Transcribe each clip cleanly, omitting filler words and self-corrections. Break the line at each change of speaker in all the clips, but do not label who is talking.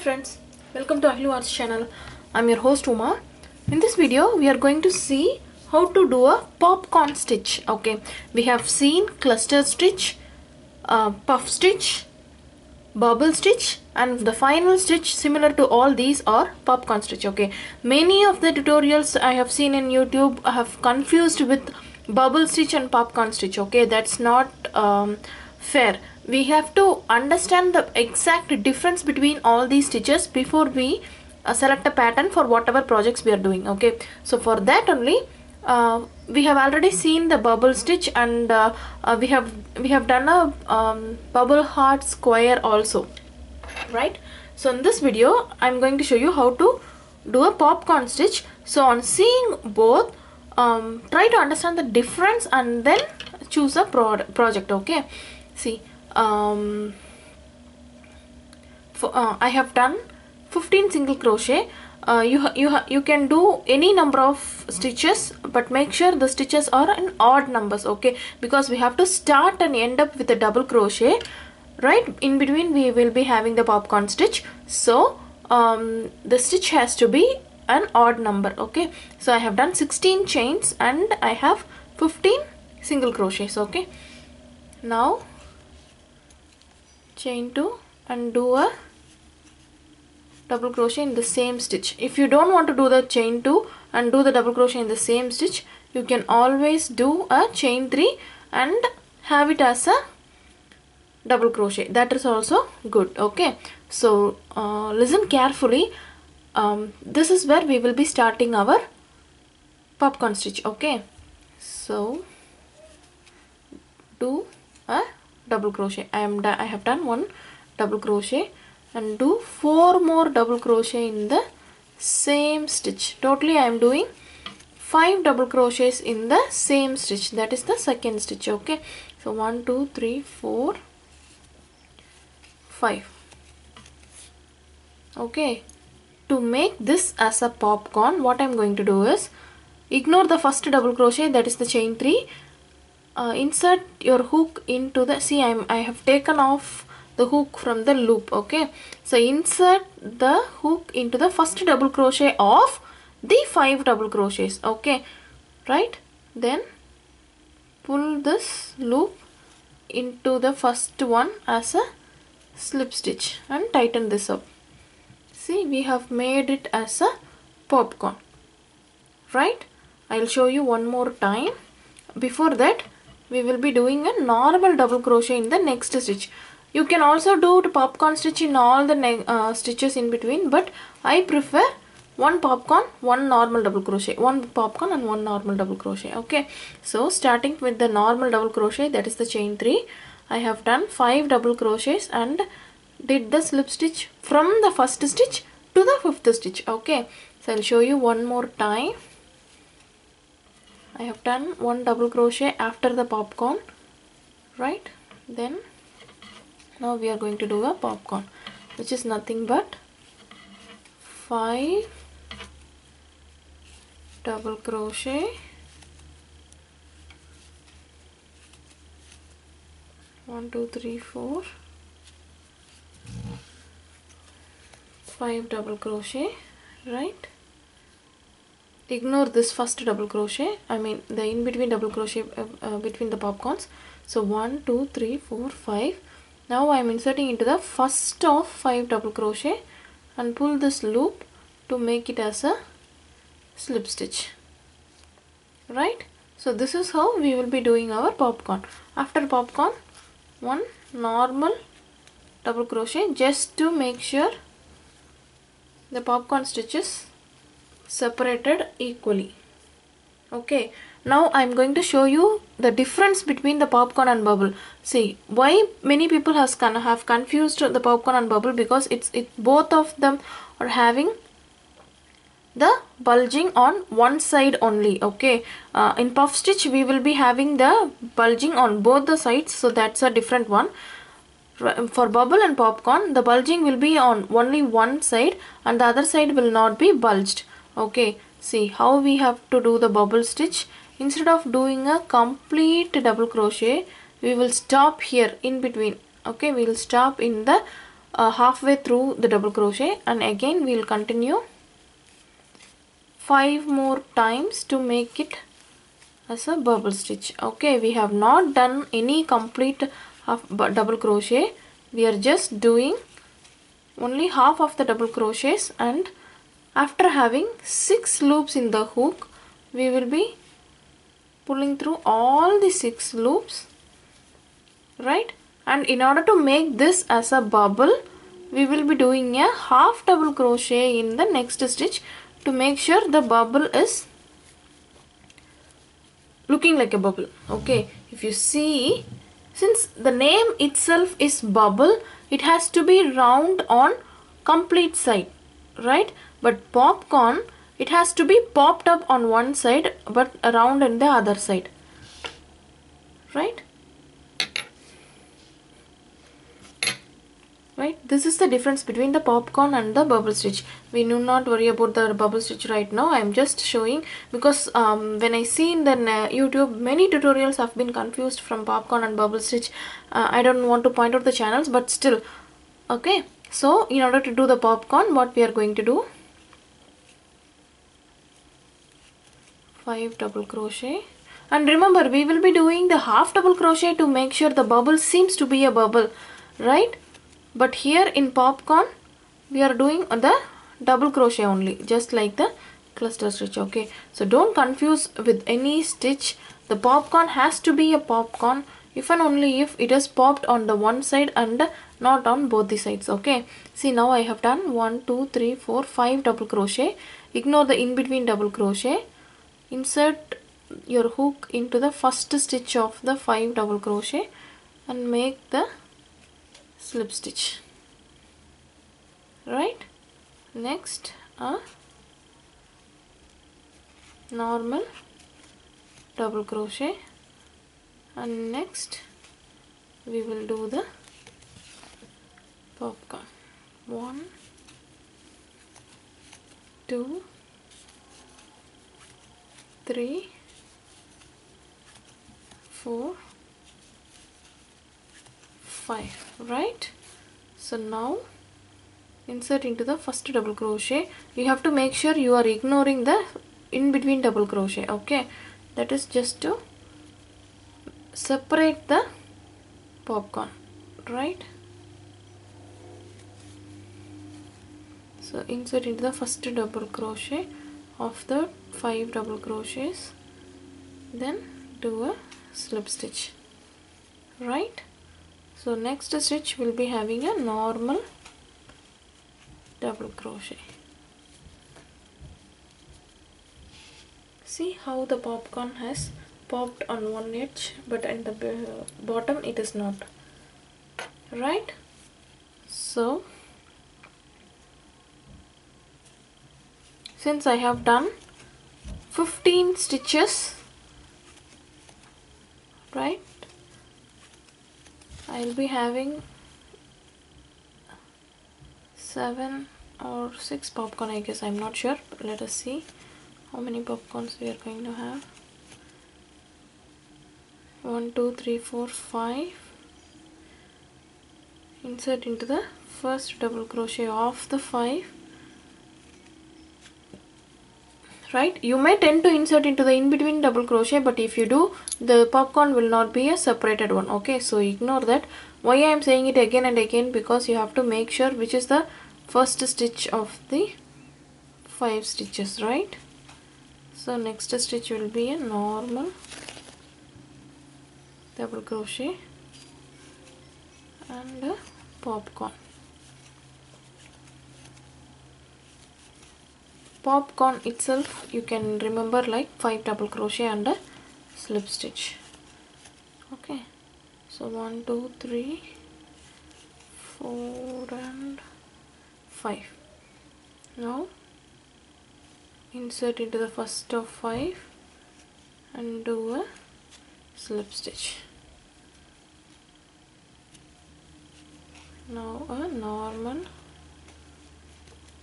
friends, welcome to AhiluArts channel. I'm your host Uma. In this video we are going to see how to do a popcorn stitch. Okay, we have seen cluster stitch, puff stitch, bubble stitch, and the final stitch similar to all these are popcorn stitch. Okay, many of the tutorials I have seen in YouTube have confused with bubble stitch and popcorn stitch. Okay, that's not fair. We have to understand the exact difference between all these stitches before we select a pattern for whatever projects we are doing. Okay, so for that only we have already seen the bubble stitch, and we have done a bubble heart square also, right? So in this video I'm going to show you how to do a popcorn stitch. So on seeing both, try to understand the difference and then choose a project. Okay, see, I have done 15 single crochet. You can do any number of stitches, but make sure the stitches are in odd numbers. Okay, because we have to start and end up with a double crochet, right? In between we will be having the popcorn stitch, so the stitch has to be an odd number. Okay, so I have done 16 chains and I have 15 single crochets. Okay, now chain 2 and do a double crochet in the same stitch. If you don't want to do the chain 2 and do the double crochet in the same stitch, you can always do a chain 3 and have it as a double crochet. That is also good. Okay, so listen carefully. This is where we will be starting our popcorn stitch. Okay, so do a double crochet. I have done one double crochet and do 4 more double crochet in the same stitch. Totally I am doing 5 double crochets in the same stitch. That is the second stitch. Okay, so 1 2 3 4 5. Okay, to make this as a popcorn, what I am going to do is ignore the first double crochet, that is the chain 3. Insert your hook into the, see, I have taken off the hook from the loop. Okay, so insert the hook into the first double crochet of the 5 double crochets. Okay, right, then pull this loop into the first one as a slip stitch and tighten this up. See, we have made it as a popcorn, right? I'll show you one more time. Before that, we will be doing a normal double crochet in the next stitch. You can also do the popcorn stitch in all the stitches in between, but I prefer one popcorn, one normal double crochet, one popcorn and one normal double crochet. Okay, so starting with the normal double crochet, that is the chain 3, I have done 5 double crochets and did the slip stitch from the first stitch to the 5th stitch. Okay, so I'll show you one more time. I have done 1 double crochet after the popcorn, right? Then now we are going to do a popcorn, which is nothing but 5 double crochet, 1 2 3 4 5 double crochet, right? Ignore this first double crochet, I mean the in between double crochet between the popcorns. So 1 2 3 4 5. Now I am inserting into the first of 5 double crochet and pull this loop to make it as a slip stitch, right? So this is how we will be doing our popcorn. After popcorn, one normal double crochet just to make sure the popcorn stitches separated equally. Okay, now I am going to show you the difference between the popcorn and bubble. See, why many people have confused the popcorn and bubble, because both of them are having the bulging on one side only. Okay, in puff stitch we will be having the bulging on both the sides, so that's a different one. For bubble and popcorn, the bulging will be on only one side and the other side will not be bulged. Okay, see how we have to do the bubble stitch. Instead of doing a complete double crochet, we will stop here in between. Okay, we will stop in the halfway through the double crochet, and again we will continue 5 more times to make it as a bubble stitch. Okay, we have not done any complete double crochet. We are just doing only half of the double crochets, and after having 6 loops in the hook, we will be pulling through all the 6 loops, right? And in order to make this as a bubble, we will be doing a half double crochet in the next stitch to make sure the bubble is looking like a bubble. Okay, if you see, since the name itself is bubble, it has to be round on complete side, right? But popcorn, it has to be popped up on one side but round on the other side, right? Right, this is the difference between the popcorn and the bubble stitch. We do not worry about the bubble stitch right now. I am just showing because when I see in the YouTube, many tutorials have been confused from popcorn and bubble stitch. I don't want to point out the channels, but still, okay. So in order to do the popcorn, what we are going to do, 5 double crochet, and remember we will be doing the half double crochet to make sure the bubble seems to be a bubble, right? But here in popcorn, we are doing the double crochet only, just like the cluster stitch. Okay, so don't confuse with any stitch. The popcorn has to be a popcorn if and only if it is popped on the one side and not on both the sides. Okay, see, now I have done 1 2 3 4 5 double crochet. Ignore the in between double crochet. Insert your hook into the first stitch of the 5 double crochet and make the slip stitch, right? Next a normal double crochet, and next we will do the popcorn. 1 2 3 4 5, right? So now insert into the first double crochet. You have to make sure you are ignoring the in between double crochet. Okay, that is just to separate the popcorn, right? So insert into the first double crochet of the 5 double crochets, then do a slip stitch, right? So next stitch will be having a normal double crochet. See how the popcorn has popped on one edge, but at the bottom it is not, right? So since I have done 15 stitches, right, I will be having 7 or 6 popcorn, I guess. I'm not sure. Let us see how many popcorns we are going to have. 1 2 3 4 5. Insert into the first double crochet of the 5, right? You may tend to insert into the in between double crochet, but if you do, the popcorn will not be a separated one. Okay, so ignore that. Why I am saying it again and again, because you have to make sure which is the first stitch of the 5 stitches, right? So next stitch will be a normal double crochet and a popcorn. Popcorn itself you can remember like 5 double crochet and a slip stitch. Okay, so 1 2 3 4 and 5. Now insert into the first of 5 and do a slip stitch. Now a normal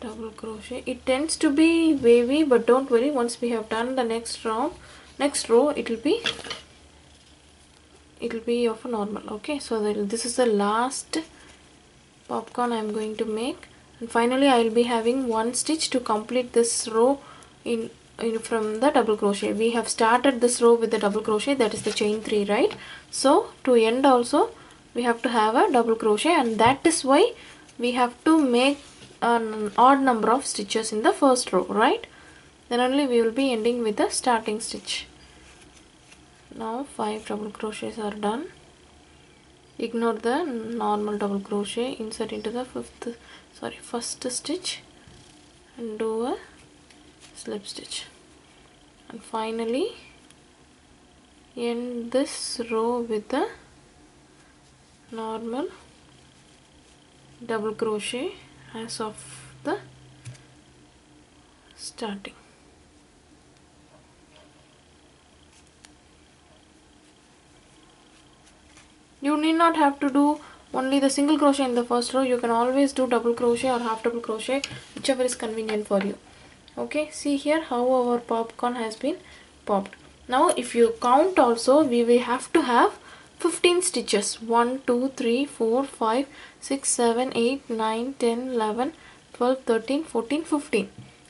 double crochet. It tends to be wavy, but don't worry, once we have done the next row it will be of a normal. Okay, so this is the last popcorn I am going to make, and finally I will be having one stitch to complete this row in from the double crochet. We have started this row with the double crochet, that is the chain 3, right? So to end also we have to have a double crochet, and that is why we have to make an odd number of stitches in the first row, right? Then only we will be ending with the starting stitch. Now 5 double crochets are done. Ignore the normal double crochet, insert into the first stitch and do a slip stitch, and finally end this row with the normal double crochet as of the starting. You need not have to do only the single crochet in the first row. You can always do double crochet or half double crochet, whichever is convenient for you. Okay, see here how our popcorn has been popped. Now if you count also, we will have to have 15 stitches. 1 2 3 4 5 6 7 8 9 10 11 12 13 14 15.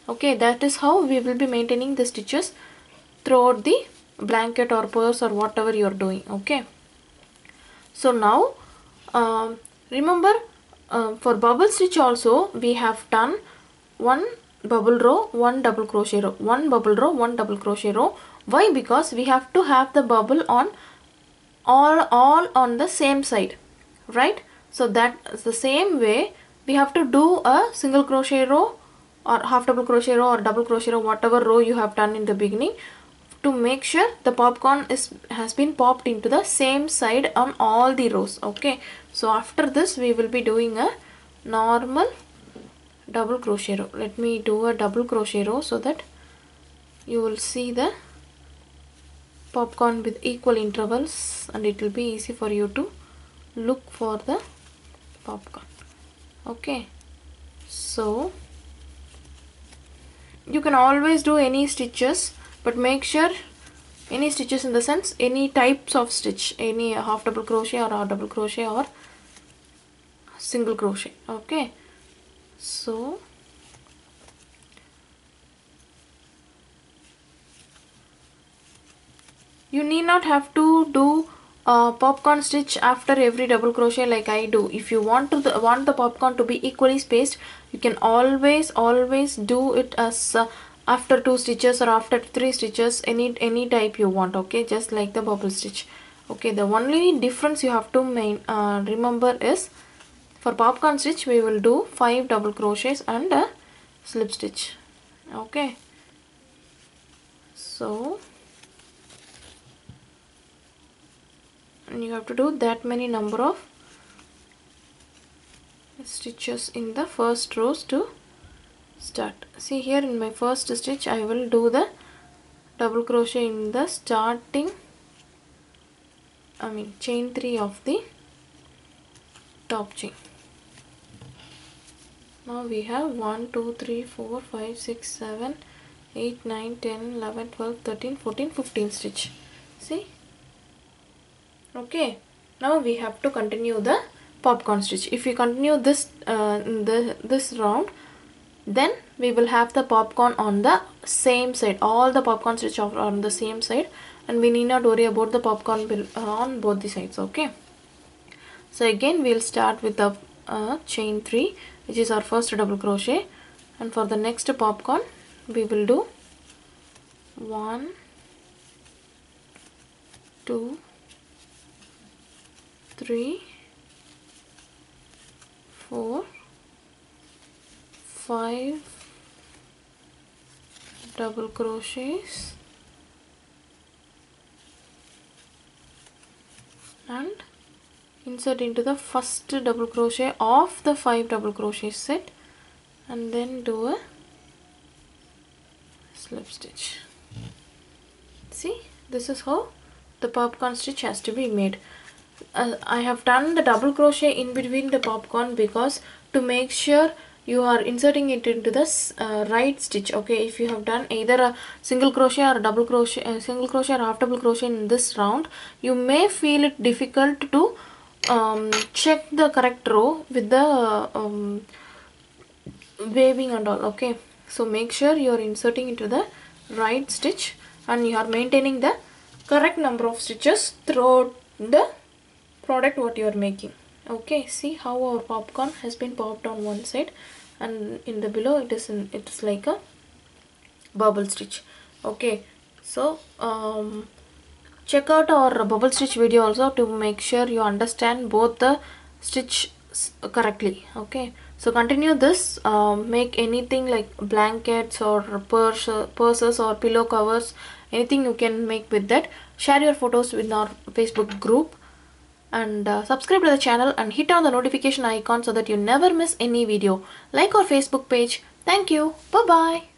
Okay, that is how we will be maintaining the stitches throughout the blanket or purse or whatever you are doing. Okay, so now remember, for bubble stitch also we have done one bubble row, one double crochet row, one bubble row, one double crochet row. Why? Because we have to have the bubble on all on the same side, right? So that is the same way we have to do a single crochet row or half double crochet row or double crochet row, whatever row you have done in the beginning, to make sure the popcorn has been popped into the same side on all the rows. Okay, so after this we will be doing a normal double crochet row. Let me do a double crochet row so that you will see the popcorn with equal intervals, and it will be easy for you to look for the popcorn. Okay, so you can always do any stitches, but make sure any stitches in the sense any types of stitch, any half double crochet or a double crochet or single crochet. Okay, so you need not have to do popcorn stitch after every double crochet like I do. If you want the popcorn to be equally spaced, you can always do it as after 2 stitches or after 3 stitches, any type you want. Okay, just like the bubble stitch. Okay, the only difference you have to remember is, for popcorn stitch we will do 5 double crochets and a slip stitch. Okay, so you have to do that many number of stitches in the first rows to start. See here, in my first stitch I will do the double crochet in the starting, chain 3 of the top chain. Now we have 1 2 3 4 5 6 7 8 9 10 11 12 13 14 15 stitch. See, okay, now we have to continue the popcorn stitch. If we continue this this round, then we will have the popcorn on the same side. All the popcorn stitch are on the same side, and we need not worry about the popcorn on both the sides. Okay, so again we'll start with the chain 3, which is our first double crochet, and for the next popcorn we will do 1 2 3 4 5 double crochets and insert into the first double crochet of the 5 double crochet set, and then do a slip stitch. See, this is how the popcorn stitch has to be made. I have done the double crochet in between the popcorn because to make sure you are inserting it into the right stitch. Okay, if you have done either a single crochet or a double crochet, single crochet or half double crochet in this round, you may feel it difficult to check the correct row with the waving and all. Okay, so make sure you are inserting into the right stitch and you are maintaining the correct number of stitches throughout the product what you are making. Okay, see how our popcorn has been popped on one side, and in the below it's like a bubble stitch. Okay, so check out our bubble stitch video also to make sure you understand both the stitch correctly. Okay, so continue this, make anything like blankets or purses or pillow covers, anything you can make with that. Share your photos with our Facebook group, and subscribe to the channel and hit on the notification icon so that you never miss any video. Like our Facebook page. Thank you. Bye bye.